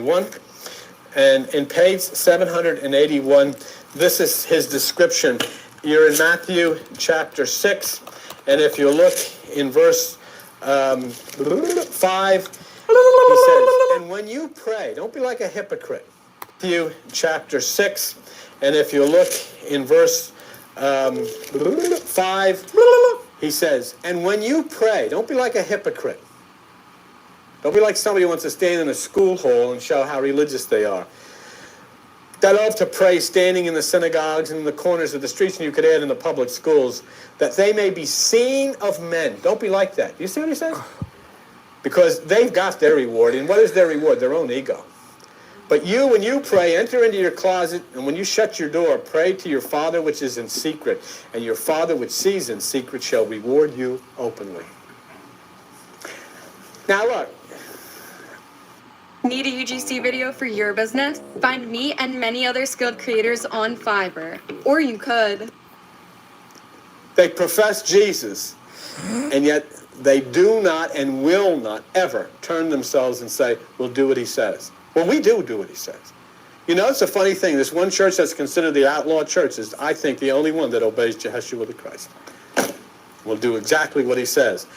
781. And in page 781, this is his description. You're in Matthew chapter 6, and if you look in verse 5, he says, and when you pray, don't be like a hypocrite. Matthew chapter 6, and if you look in verse 5, he says, and when you pray, don't be like a hypocrite. Don't be like somebody who wants to stand in a school hall and show how religious they are. They love to pray standing in the synagogues and in the corners of the streets, and you could add in the public schools, that they may be seen of men. Don't be like that. You see what he says? Because they've got their reward. And what is their reward? Their own ego. But you, when you pray, enter into your closet, and when you shut your door, pray to your Father which is in secret, and your Father which sees in secret shall reward you openly. Now look. Need a UGC video for your business? Find me and many other skilled creators on Fiverr. Or you could. They profess Jesus, and yet they do not and will not ever turn themselves and say, we'll do what he says. Well, we do what he says. You know, it's a funny thing. This one church that's considered the outlaw church is, I think, the only one that obeys Yeshua the Christ. We'll do exactly what he says.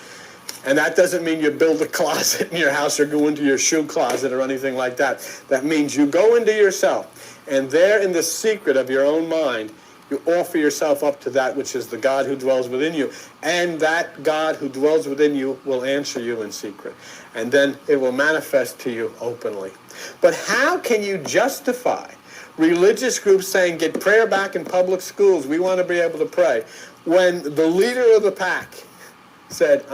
And that doesn't mean you build a closet in your house or go into your shoe closet or anything like that. That means you go into yourself, and there in the secret of your own mind, you offer yourself up to that which is the God who dwells within you. And that God who dwells within you will answer you in secret. And then it will manifest to you openly. But how can you justify religious groups saying, get prayer back in public schools, we want to be able to pray, when the leader of the pack said,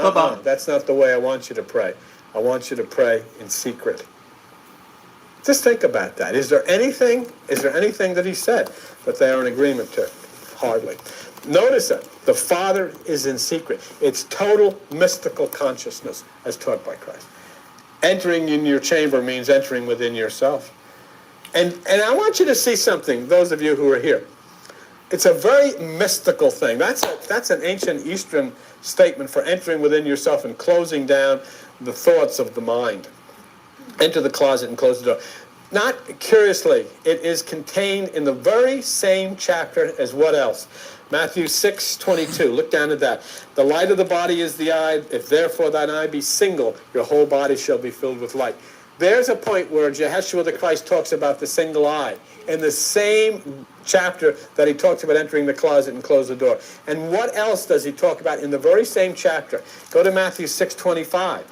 that's not the way I want you to pray. I want you to pray in secret. Just think about that. Is there anything that he said that they are in agreement to? Hardly. Notice that the Father is in secret. It's total mystical consciousness as taught by Christ. Entering in your chamber means entering within yourself. And I want you to see something, those of you who are here. It's a very mystical thing. That's an ancient Eastern statement for entering within yourself and closing down the thoughts of the mind. Enter the closet and close the door. Not curiously, it is contained in the very same chapter as what else? Matthew 6:22. Look down at that. The light of the body is the eye. If therefore thine eye be single, your whole body shall be filled with light. There's a point where Yeshua the Christ talks about the single eye in the same chapter that he talks about entering the closet and close the door. And what else does he talk about in the very same chapter? Go to Matthew 6:25.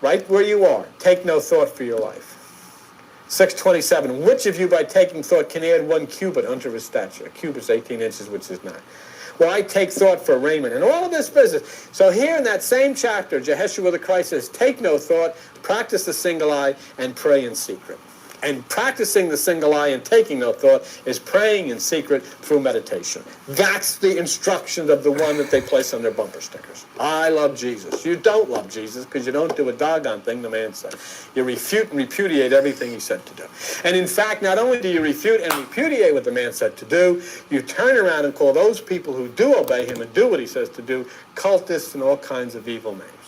Right where you are. Take no thought for your life. 6:27. Which of you by taking thought can add 1 cubit unto his stature? A cubit is 18 inches, which is 9. Well, I take thought for raiment and all of this business. So here in that same chapter, Yeshua the Christ says, take no thought, practice the single eye, and pray in secret. And practicing the single eye and taking no thought is praying in secret through meditation. That's the instruction of the one that they place on their bumper stickers. I love Jesus. You don't love Jesus because you don't do a doggone thing the man said. You refute and repudiate everything he said to do. And in fact, not only do you refute and repudiate what the man said to do, you turn around and call those people who do obey him and do what he says to do cultists and all kinds of evil names.